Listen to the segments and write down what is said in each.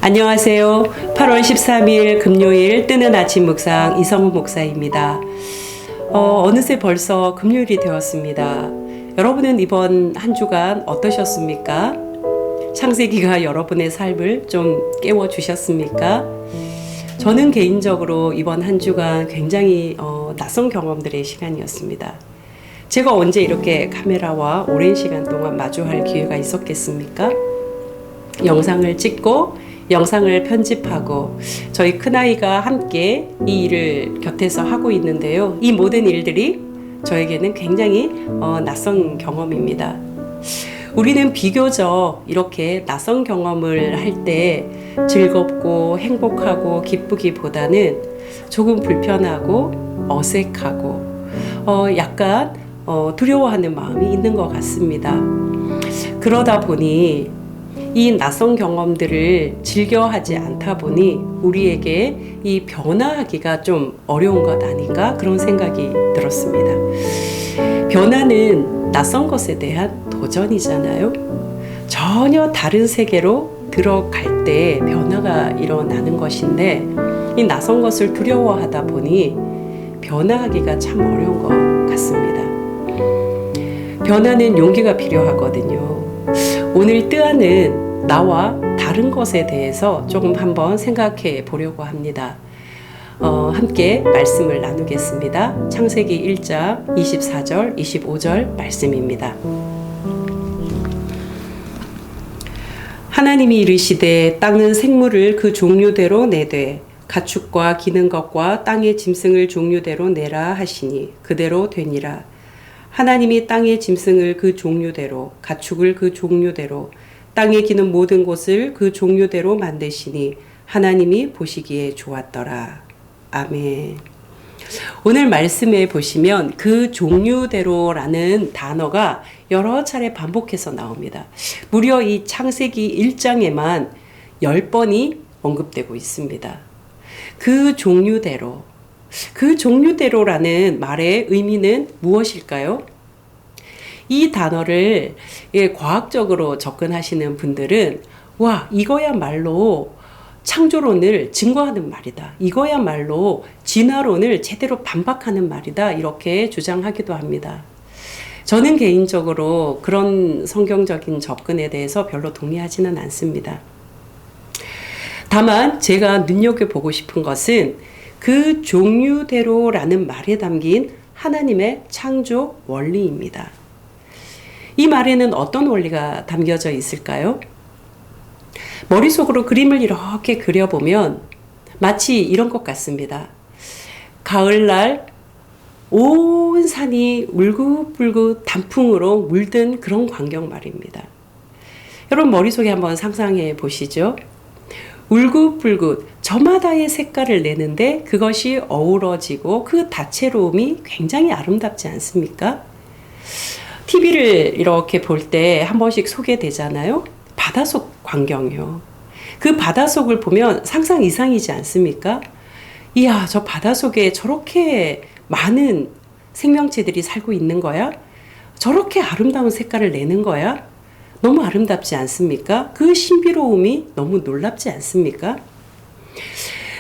안녕하세요. 8월 13일 금요일 뜨는 아침 묵상 이성우 목사입니다. 어느새 벌써 금요일이 되었습니다. 여러분은 이번 한 주간 어떠셨습니까? 창세기가 여러분의 삶을 좀 깨워주셨습니까? 저는 개인적으로 이번 한 주간 굉장히 낯선 경험들의 시간이었습니다. 제가 언제 이렇게 카메라와 오랜 시간 동안 마주할 기회가 있었겠습니까? 영상을 찍고 영상을 편집하고 저희 큰아이가 함께 이 일을 곁에서 하고 있는데요. 이 모든 일들이 저에게는 굉장히 낯선 경험입니다. 우리는 비교적 이렇게 낯선 경험을 할 때 즐겁고 행복하고 기쁘기보다는 조금 불편하고 어색하고 약간 두려워하는 마음이 있는 것 같습니다. 그러다 보니 이 낯선 경험들을 즐겨하지 않다 보니 우리에게 이 변화하기가 좀 어려운 것 아닌가 그런 생각이 들었습니다. 변화는 낯선 것에 대한 도전이잖아요. 전혀 다른 세계로 들어갈 때 변화가 일어나는 것인데 이 낯선 것을 두려워하다 보니 변화하기가 참 어려운 것 같습니다. 변화는 용기가 필요하거든요. 오늘 뜨아는 나와 다른 것에 대해서 조금 한번 생각해 보려고 합니다. 함께 말씀을 나누겠습니다. 창세기 1장 24절, 25절 말씀입니다. 하나님이 이르시되 땅은 생물을 그 종류대로 내되 가축과 기는 것과 땅의 짐승을 종류대로 내라 하시니 그대로 되니라. 하나님이 땅의 짐승을 그 종류대로 가축을 그 종류대로 땅에 기는 모든 것을 그 종류대로 만드시니 하나님이 보시기에 좋았더라. 아멘. 오늘 말씀에 보시면 그 종류대로라는 단어가 여러 차례 반복해서 나옵니다. 무려 이 창세기 1장에만 10번이 언급되고 있습니다. 그 종류대로. 그 종류대로라는 말의 의미는 무엇일까요? 이 단어를 과학적으로 접근하시는 분들은 와, 이거야말로 창조론을 증거하는 말이다. 이거야말로 진화론을 제대로 반박하는 말이다. 이렇게 주장하기도 합니다. 저는 개인적으로 그런 성경적인 접근에 대해서 별로 동의하지는 않습니다. 다만 제가 눈여겨보고 싶은 것은 그 종류대로라는 말에 담긴 하나님의 창조 원리입니다. 이 말에는 어떤 원리가 담겨져 있을까요? 머릿속으로 그림을 이렇게 그려보면 마치 이런 것 같습니다. 가을날 온 산이 울긋불긋 단풍으로 물든 그런 광경 말입니다. 여러분 머릿속에 한번 상상해 보시죠. 울긋불긋 저마다의 색깔을 내는데 그것이 어우러지고 그 다채로움이 굉장히 아름답지 않습니까? TV를 이렇게 볼 때 한 번씩 소개되잖아요. 바닷속 광경이요. 그 바닷속을 보면 상상 이상이지 않습니까? 이야, 저 바닷속에 저렇게 많은 생명체들이 살고 있는 거야? 저렇게 아름다운 색깔을 내는 거야? 너무 아름답지 않습니까? 그 신비로움이 너무 놀랍지 않습니까?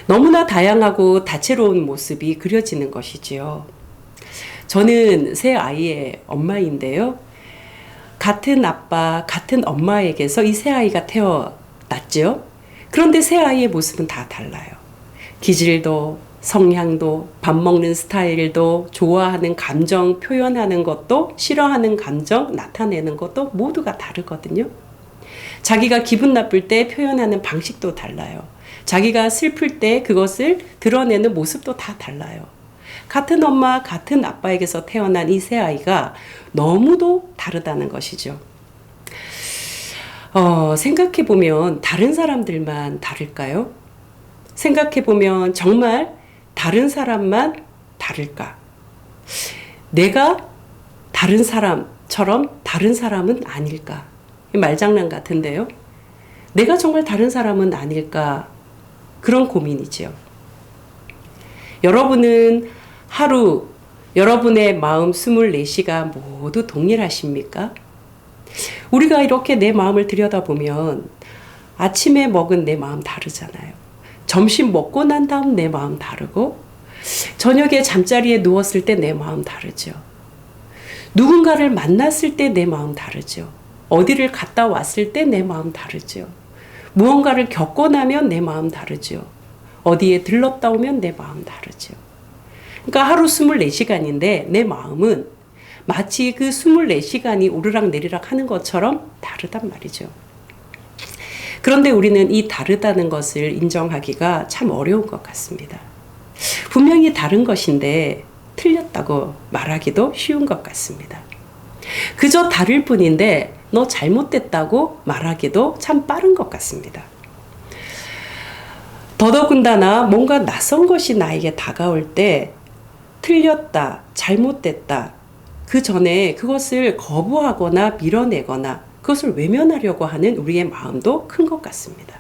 너무나 다양하고 다채로운 모습이 그려지는 것이지요. 저는 새 아이의 엄마인데요. 같은 아빠, 같은 엄마에게서 이 새 아이가 태어났죠. 그런데 새 아이의 모습은 다 달라요. 기질도, 성향도, 밥 먹는 스타일도, 좋아하는 감정 표현하는 것도, 싫어하는 감정 나타내는 것도 모두가 다르거든요. 자기가 기분 나쁠 때 표현하는 방식도 달라요. 자기가 슬플 때 그것을 드러내는 모습도 다 달라요. 같은 엄마, 같은 아빠에게서 태어난 이 새 아이가 너무도 다르다는 것이죠. 생각해보면 다른 사람들만 다를까요? 생각해보면 정말 다른 사람만 다를까? 내가 다른 사람처럼 다른 사람은 아닐까? 말장난 같은데요. 내가 정말 다른 사람은 아닐까? 그런 고민이죠. 여러분은 하루 여러분의 마음 24시가 모두 동일하십니까? 우리가 이렇게 내 마음을 들여다보면 아침에 먹은 내 마음 다르잖아요. 점심 먹고 난 다음 내 마음 다르고, 저녁에 잠자리에 누웠을 때 내 마음 다르죠. 누군가를 만났을 때 내 마음 다르죠. 어디를 갔다 왔을 때 내 마음 다르죠. 무언가를 겪고 나면 내 마음 다르죠. 어디에 들렀다 오면 내 마음 다르죠. 그러니까 하루 24시간인데 내 마음은 마치 그 24시간이 오르락내리락 하는 것처럼 다르단 말이죠. 그런데 우리는 이 다르다는 것을 인정하기가 참 어려운 것 같습니다. 분명히 다른 것인데 틀렸다고 말하기도 쉬운 것 같습니다. 그저 다를 뿐인데 너 잘못됐다고 말하기도 참 빠른 것 같습니다. 더더군다나 뭔가 낯선 것이 나에게 다가올 때 틀렸다, 잘못됐다, 그 전에 그것을 거부하거나 밀어내거나 그것을 외면하려고 하는 우리의 마음도 큰 것 같습니다.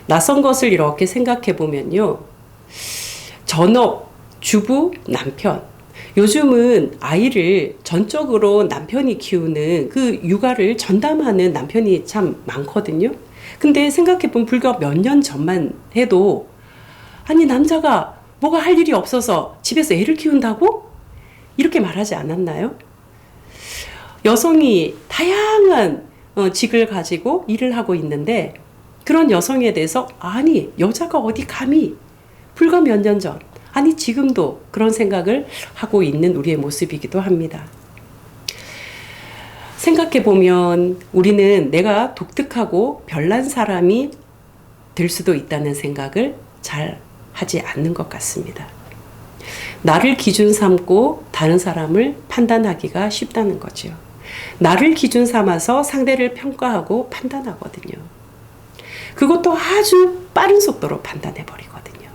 낯선 것을 이렇게 생각해 보면요. 전업, 주부, 남편. 요즘은 아이를 전적으로 남편이 키우는 그 육아를 전담하는 남편이 참 많거든요. 근데 생각해 보면 불과 몇 년 전만 해도 아니 남자가 뭐가 할 일이 없어서 집에서 애를 키운다고? 이렇게 말하지 않았나요? 여성이 다양한 직을 가지고 일을 하고 있는데 그런 여성에 대해서 아니 여자가 어디 감히 불과 몇 년 전 아니 지금도 그런 생각을 하고 있는 우리의 모습이기도 합니다. 생각해 보면 우리는 내가 독특하고 별난 사람이 될 수도 있다는 생각을 잘 하지 않는 것 같습니다. 나를 기준 삼고 다른 사람을 판단하기가 쉽다는 거죠. 나를 기준 삼아서 상대를 평가하고 판단하거든요. 그것도 아주 빠른 속도로 판단해 버리거든요.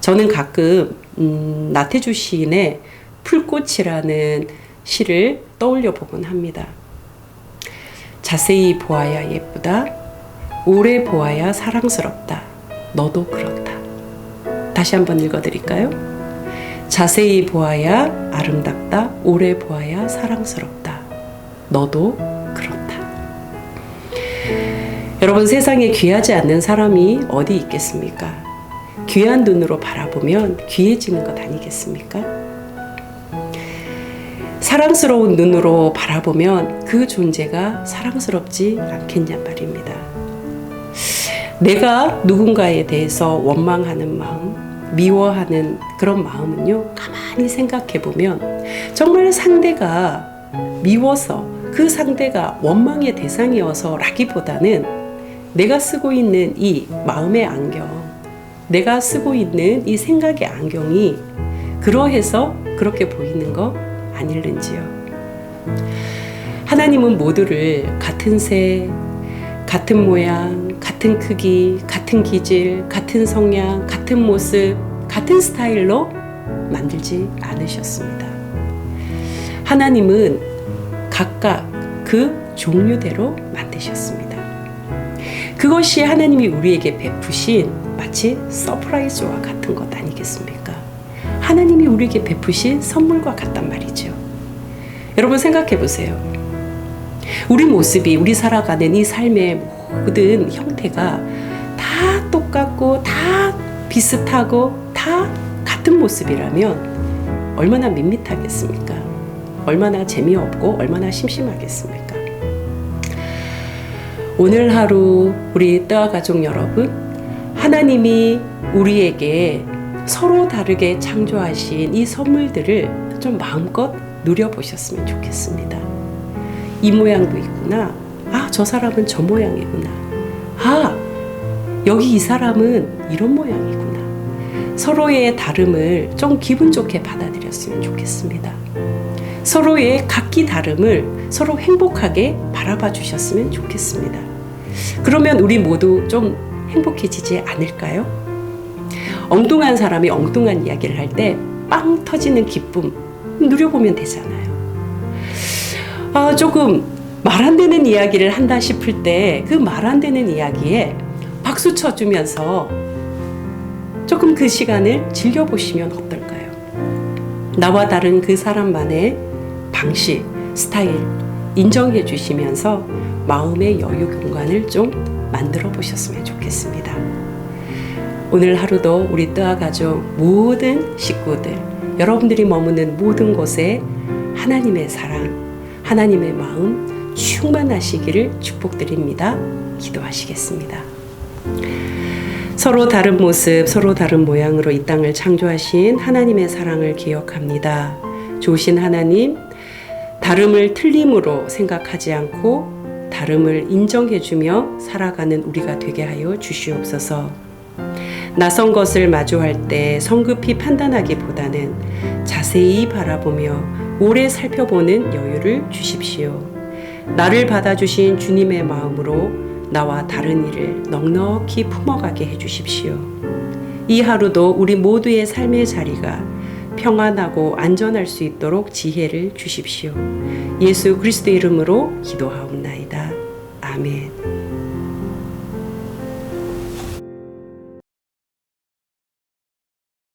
저는 가끔 나태주 시인의 풀꽃이라는 시를 떠올려 보곤 합니다. 자세히 보아야 예쁘다. 오래 보아야 사랑스럽다. 너도 그렇다. 다시 한번 읽어드릴까요? 자세히 보아야 아름답다. 오래 보아야 사랑스럽다. 너도 그렇다. 여러분, 세상에 귀하지 않는 사람이 어디 있겠습니까? 귀한 눈으로 바라보면 귀해지는 것 아니겠습니까? 사랑스러운 눈으로 바라보면 그 존재가 사랑스럽지 않겠냔 말입니다. 내가 누군가에 대해서 원망하는 마음, 미워하는 그런 마음은요, 가만히 생각해 보면 정말 상대가 미워서 그 상대가 원망의 대상이어서 라기보다는 내가 쓰고 있는 이 마음의 안경, 내가 쓰고 있는 이 생각의 안경이 그러해서 그렇게 보이는 거 아닐는지요. 하나님은 모두를 같은 색, 같은 모양, 같은 크기, 같은 기질, 같은 성향, 같은 모습, 같은 스타일로 만들지 않으셨습니다. 하나님은 각각 그 종류대로 만드셨습니다. 그것이 하나님이 우리에게 베푸신 마치 서프라이즈와 같은 것 아니겠습니까? 하나님이 우리에게 베푸신 선물과 같단 말이죠. 여러분 생각해 보세요. 우리 모습이, 우리 살아가는 이 삶의 모든 형태가 다 똑같고 다 비슷하고 다 같은 모습이라면 얼마나 밋밋하겠습니까? 얼마나 재미없고 얼마나 심심하겠습니까? 오늘 하루 우리 뜨아 가족 여러분, 하나님이 우리에게 서로 다르게 창조하신 이 선물들을 좀 마음껏 누려보셨으면 좋겠습니다. 이 모양도 있구나. 아, 저 사람은 저 모양이구나. 아, 여기 이 사람은 이런 모양이구나. 서로의 다름을 좀 기분 좋게 받아들였으면 좋겠습니다. 서로의 각기 다름을 서로 행복하게 바라봐 주셨으면 좋겠습니다. 그러면 우리 모두 좀 행복해지지 않을까요? 엉뚱한 사람이 엉뚱한 이야기를 할 때 빵 터지는 기쁨 누려보면 되잖아요. 아, 조금 말 안 되는 이야기를 한다 싶을 때 그 말 안 되는 이야기에 박수 쳐주면서 조금 그 시간을 즐겨보시면 어떨까요? 나와 다른 그 사람만의 방식, 스타일 인정해 주시면서 마음의 여유 공간을 좀 만들어 보셨으면 좋겠습니다. 오늘 하루도 우리 뜨아 가족 모든 식구들, 여러분들이 머무는 모든 곳에 하나님의 사랑, 하나님의 마음 충만하시기를 축복드립니다. 기도하시겠습니다. 서로 다른 모습, 서로 다른 모양으로 이 땅을 창조하신 하나님의 사랑을 기억합니다. 좋으신 하나님, 다름을 틀림으로 생각하지 않고 다름을 인정해주며 살아가는 우리가 되게 하여 주시옵소서. 낯선 것을 마주할 때 성급히 판단하기보다는 자세히 바라보며 오래 살펴보는 여유를 주십시오. 나를 받아주신 주님의 마음으로 나와 다른 이를 넉넉히 품어가게 해주십시오. 이 하루도 우리 모두의 삶의 자리가 평안하고 안전할 수 있도록 지혜를 주십시오. 예수 그리스도 이름으로 기도하옵나이다. 아멘.